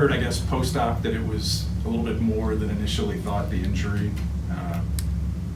heard, I guess, post-op that it was a little bit more than initially thought, the injury.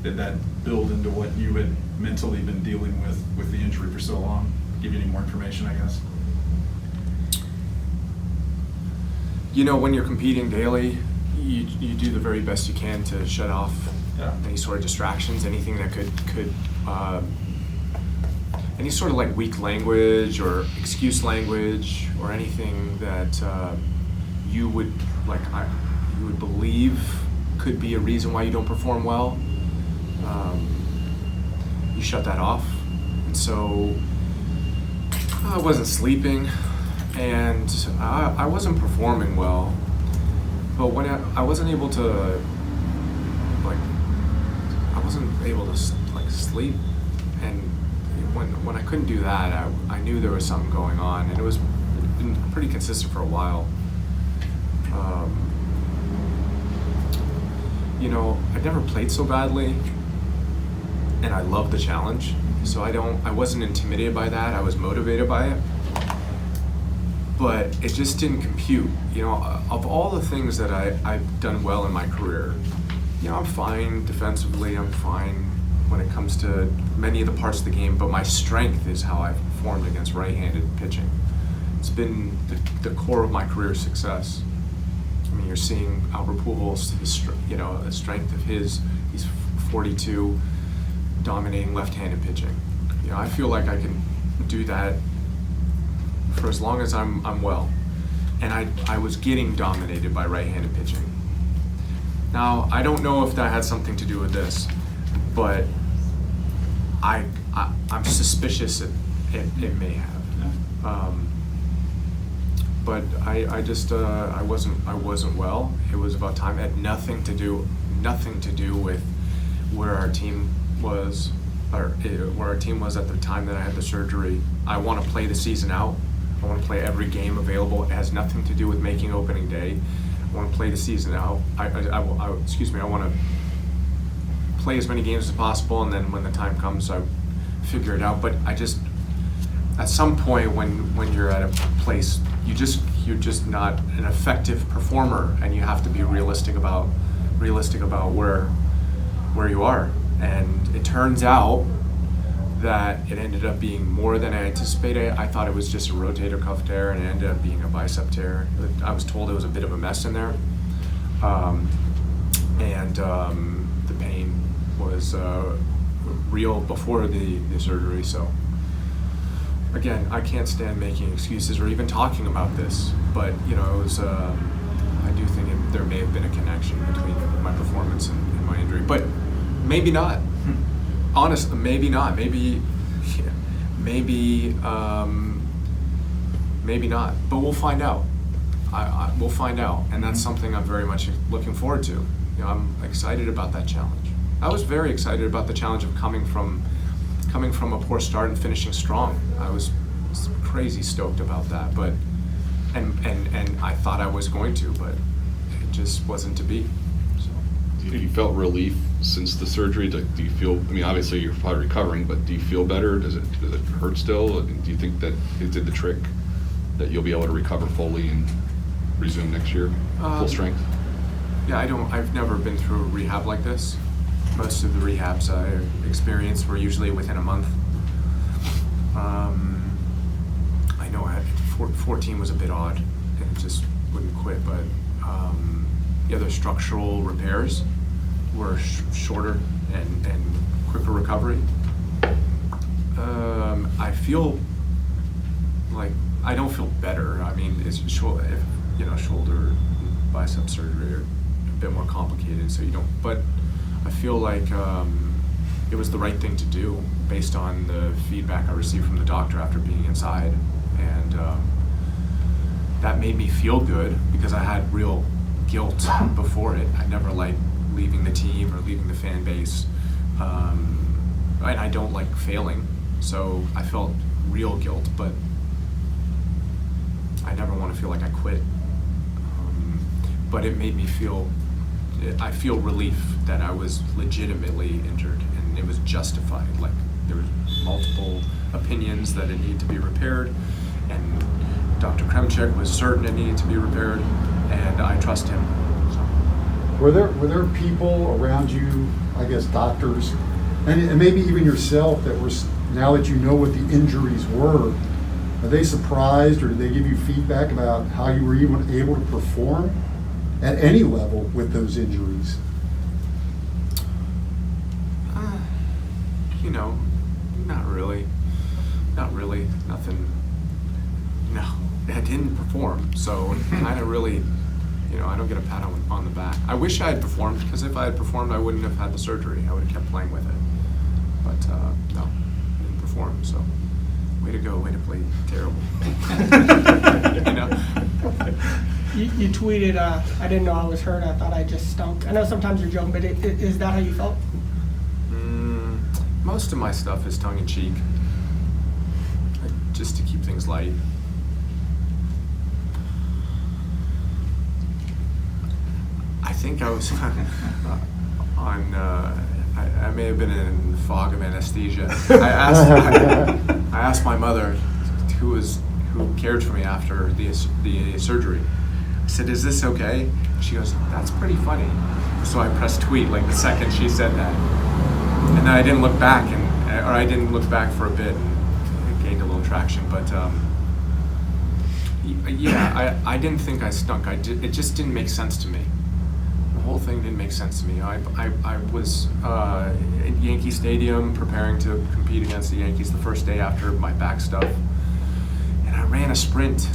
Did that build into what you had mentally been dealing with the injury for so long? Give you any more information, I guess? You know, when you're competing daily, you do the very best you can to shut off any sort of distractions, anything that could any sort of like weak language or excuse language or anything that you would believe could be a reason why you don't perform well. You shut that off. And so I wasn't sleeping and I wasn't performing well. But when I wasn't able to sleep, and when I couldn't do that, I knew there was something going on, and it was been pretty consistent for a while. You know, I'd never played so badly, and I loved the challenge. So I wasn't intimidated by that. I was motivated by it, but it just didn't compute. You know, of all the things that I've done well in my career, you know, I'm fine defensively. I'm fine when it comes to many of the parts of the game, but my strength is how I've performed against right-handed pitching. It's been the core of my career success. I mean, you're seeing Albert Pujols, the strength of he's 42, dominating left-handed pitching. You know, I feel like I can do that for as long as I'm well. And I was getting dominated by right-handed pitching. Now, I don't know if that had something to do with this, but I'm suspicious it may have. But I wasn't well. It was about time. It had nothing to do with where our team was, or where our team was at the time that I had the surgery. I want to play the season out. I want to play every game available. It has nothing to do with making opening day. I want to play the season out. I want to play as many games as possible, and then when the time comes, I figure it out. But at some point when you're at a place, you're just not an effective performer, and you have to be realistic about where you are. And it turns out that it ended up being more than I anticipated. I thought it was just a rotator cuff tear, and it ended up being a bicep tear. I was told it was a bit of a mess in there, and the pain was real before the surgery. So again, I can't stand making excuses or even talking about this, but you know, it was. I do think there may have been a connection between my performance and my injury, but maybe not. Honestly, maybe not. Maybe not. But we'll find out. We'll find out, and that's something I'm very much looking forward to. You know, I'm excited about that challenge. I was very excited about the challenge of coming from a poor start and finishing strong. I was crazy stoked about that, but and I thought I was going to, but it just wasn't to be. So. You felt relief since the surgery? Do you feel? I mean, obviously you're probably recovering, but do you feel better? Does it hurt still? Do you think that it did the trick, that you'll be able to recover fully and resume next year full strength? Yeah, I've never been through a rehab like this. Most of the rehabs I experienced were usually within a month. I know 14 was a bit odd, and it just wouldn't quit, but the other structural repairs were shorter and quicker recovery. I feel like I don't feel better. I mean, it's shoulder, bicep surgery are a bit more complicated, so you don't. But I feel like it was the right thing to do based on the feedback I received from the doctor after being inside, and that made me feel good because I had real guilt before it. I never liked leaving the team or leaving the fan base, and I don't like failing, so I felt real guilt, but I never want to feel like I quit. But it made me I feel relief that I was legitimately injured and it was justified. Like, there was multiple opinions that it needed to be repaired, and Dr. Kremchek was certain it needed to be repaired, and I trust him. So. Were there people around you, I guess doctors, and maybe even yourself, that were, now that you know what the injuries were, are they surprised, or did they give you feedback about how you were even able to perform at any level with those injuries? You know, not really. Nothing. No, I didn't perform, so kind of really, you know, I don't get a pat on the back. I wish I had performed, because if I had performed, I wouldn't have had the surgery. I would have kept playing with it. But no, I didn't perform, so way to go, way to play terrible. You know? You tweeted, I didn't know I was hurt, I thought I just stunk. I know sometimes you're joking, but is that how you felt? Most of my stuff is tongue-in-cheek, just to keep things light. I think I was on, I may have been in fog of anesthesia. I asked my mother, who cared for me after the surgery. I said, "Is this okay?" She goes, "That's pretty funny." So I pressed tweet like the second she said that, and then I didn't look back, or I didn't look back for a bit, and it gained a little traction. But yeah, I didn't think I stunk. It just didn't make sense to me. The whole thing didn't make sense to me. I was at Yankee Stadium preparing to compete against the Yankees the first day after my back stuff, and I ran a sprint,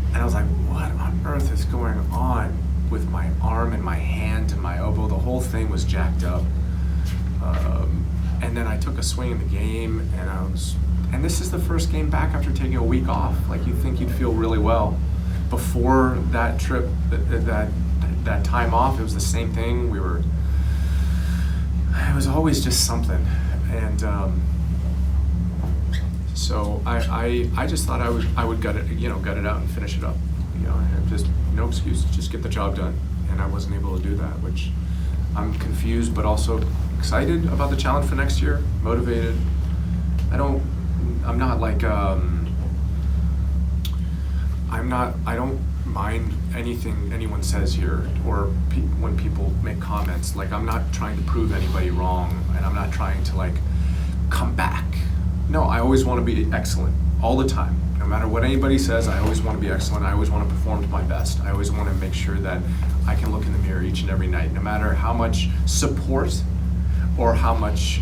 and I was like, what on earth is going on with my arm and my hand and my elbow? The whole thing was jacked up. And then I took a swing in the game, and this is the first game back after taking a week off. Like, you'd think you'd feel really well. Before that trip, that time off, it was the same thing. It was always just something. And so I just thought I would gut it out and finish it up. You know, and just no excuse, just get the job done. And I wasn't able to do that, which I'm confused, but also excited about the challenge for next year, motivated. I'm not like, I don't mind anything anyone says here, or when people make comments. Like, I'm not trying to prove anybody wrong, and I'm not trying to like come back. No, I always want to be excellent all the time. No matter what anybody says, I always want to be excellent. I always want to perform to my best. I always want to make sure that I can look in the mirror each and every night, no matter how much support or how much,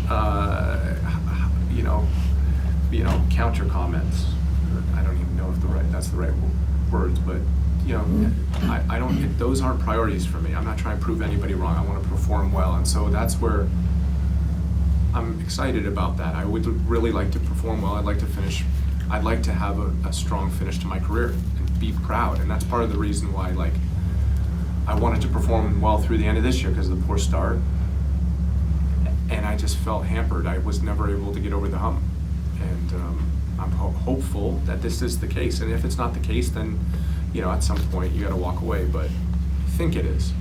counter comments. I don't even know if that's the right words, but I don't. Those aren't priorities for me. I'm not trying to prove anybody wrong. I want to perform well, and so that's where I'm excited about that. I would really like to perform well. I'd like to finish. I'd like to have a strong finish to my career and be proud, and that's part of the reason why I wanted to perform well through the end of this year, because of the poor start, and I just felt hampered. I was never able to get over the hump, and I'm hopeful that this is the case. And if it's not the case, then at some point you got to walk away. But I think it is.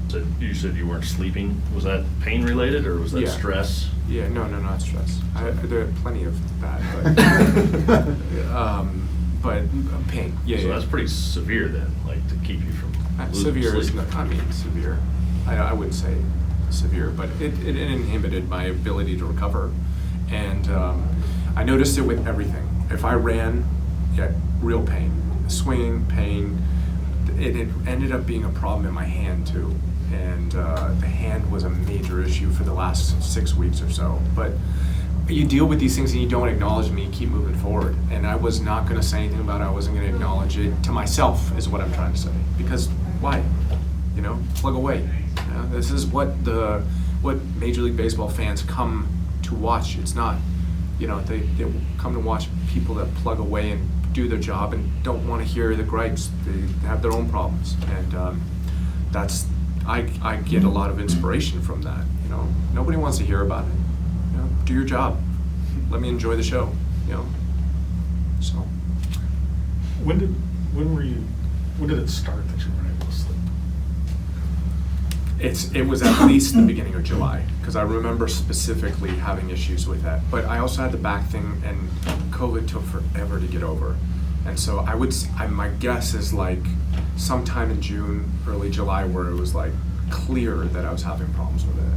So you said you weren't sleeping. Was that pain related, or was that stress? Yeah, no, not stress. There are plenty of that, but pain. Yeah. So that's pretty severe then, like to keep you from losing severe sleep. is not. Severe. I wouldn't say severe, but it inhibited my ability to recover, and I noticed it with everything. If I ran, real pain, swinging pain. It ended up being a problem in my hand too, and the hand was a major issue for the last 6 weeks or so. But you deal with these things and you don't acknowledge them, you keep moving forward. And I was not going to say anything about it. I wasn't going to acknowledge it to myself, is what I'm trying to say. Because why? Plug away. This is what Major League Baseball fans come to watch. It's not, they come to watch people that plug away and do their job and don't want to hear the gripes. They have their own problems, and I get a lot of inspiration from that. Nobody wants to hear about it. Do your job. Let me enjoy the show. So. When did it start that you weren't able to sleep? It was at least the beginning of July, because I remember specifically having issues with that. But I also had the back thing, and COVID took forever to get over. And so my guess is like sometime in June, early July, where it was like clear that I was having problems with it,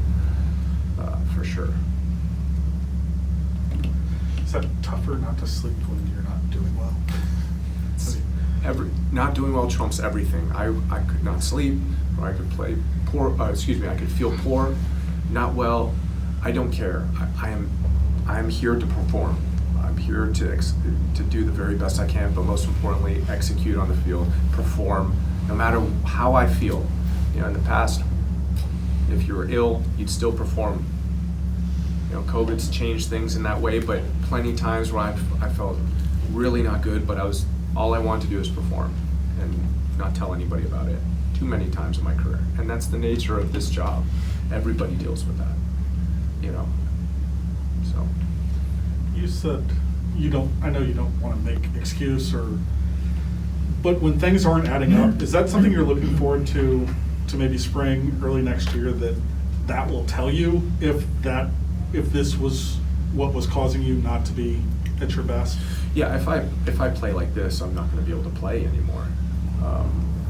for sure. Is that tougher not to sleep when you're not doing well? Not doing well trumps everything. I could not sleep, or I could play poor. I could feel poor, not well. I don't care. I am here to perform. I'm here to do the very best I can, but most importantly, execute on the field, perform, no matter how I feel. You know, in the past, if you were ill, you'd still perform. You know, COVID's changed things in that way, but plenty of times where I felt really not good, but all I wanted to do is perform and not tell anybody about it. Too many times in my career, and that's the nature of this job. Everybody deals with that, you know. So. You said I know you don't want to make excuse but when things aren't adding up, is that something you're looking forward to maybe spring, early next year, that will tell you if this was what was causing you not to be at your best? Yeah, if I play like this, I'm not going to be able to play anymore.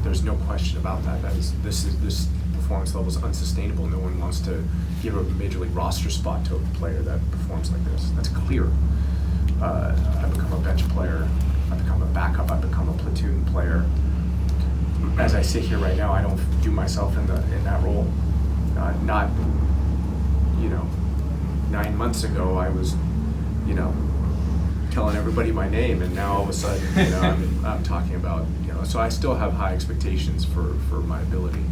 There's no question about that. This performance level is unsustainable. No one wants to give a major league roster spot to a player that performs like this. That's clear. I become a bench player. I become a backup. I become a platoon player. As I sit here right now, I don't view myself in that role. Not, 9 months ago, I was, telling everybody my name, and now all of a sudden, I'm talking about, so I still have high expectations for my ability.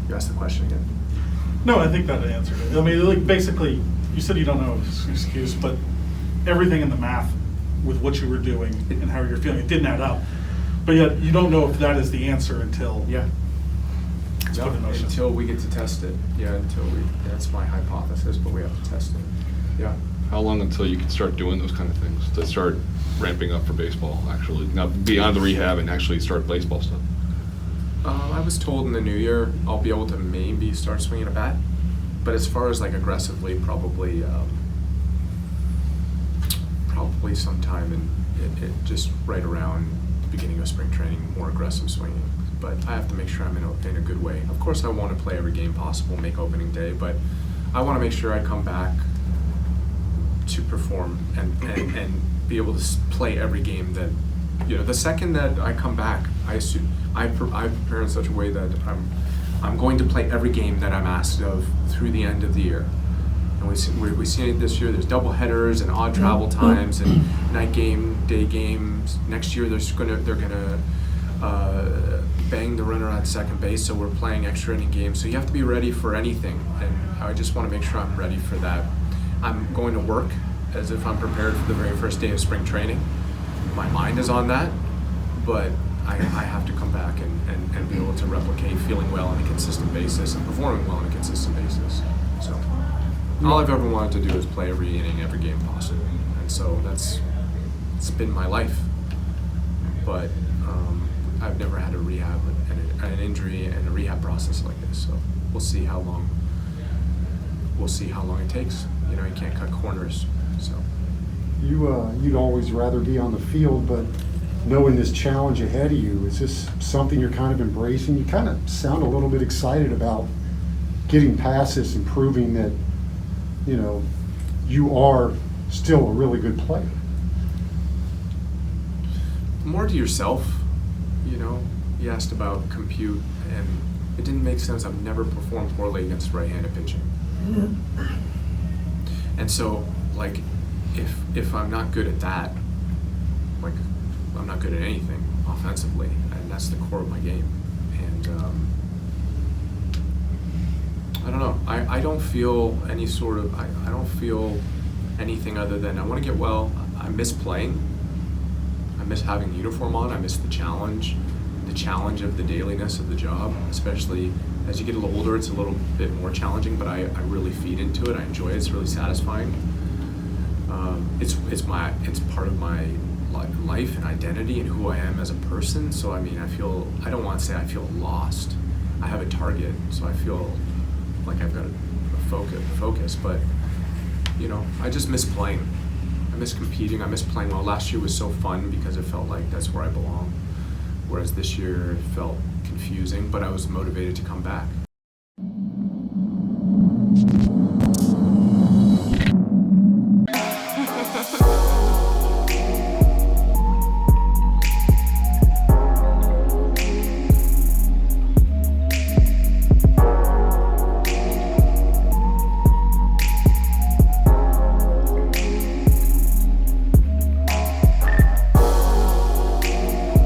You asked the question again. No, I think that answered it. I mean, like, basically, you said you don't know his excuse, but everything in the math with what you were doing and how you're feeling, it didn't add up. But yet, you don't know if that is the answer until it's put in motion. Until we get to test it. Yeah, that's my hypothesis, but we have to test it. Yeah. How long until you can start doing those kind of things, to start ramping up for baseball, actually, now beyond the rehab and actually start baseball stuff? I was told in the new year I'll be able to maybe start swinging a bat, but as far as like aggressively, probably sometime in just right around the beginning of spring training, more aggressive swinging. But I have to make sure I'm in a good way. Of course, I want to play every game possible, make opening day, but I want to make sure I come back to perform and be able to play every game that, the second that I come back, I prepare in such a way that I'm going to play every game that I'm asked of through the end of the year. And we see it this year. There's double headers and odd travel times and night game, day games. Next year they're gonna bang the runner on second base, so we're playing extra inning games. So you have to be ready for anything, and I just want to make sure I'm ready for that. I'm going to work as if I'm prepared for the very first day of spring training. My mind is on that, but I have to come back and be able to replicate feeling well on a consistent basis and performing well on a consistent basis. So all I've ever wanted to do is play every inning, every game possible. And so it's been my life. But I've never had a rehab, an injury and a rehab process like this. So we'll see how long it takes. You can't cut corners. So You'd always rather be on the field, but knowing this challenge ahead of you, is this something you're kind of embracing? You kind of sound a little bit excited about getting past this and proving that, you are still a really good player. More to yourself, you asked about compute, and it didn't make sense. I've never performed poorly against right-handed pitching. And so, like, if I'm not good at that, like, I'm not good at anything offensively, and that's the core of my game. And I don't know. I don't feel any sort of. I don't feel anything other than I want to get well. I miss playing. I miss having the uniform on. I miss the challenge of the dailiness of the job. Especially as you get a little older, it's a little bit more challenging. But I really feed into it. I enjoy it. It's really satisfying. It's part of my life and identity and who I am as a person. So I don't want to say I feel lost. I have a target, so I feel like I've got a focus. But I just miss playing. I miss competing. I miss playing well. Last year was so fun because it felt like that's where I belong. Whereas this year it felt confusing, but I was motivated to come back.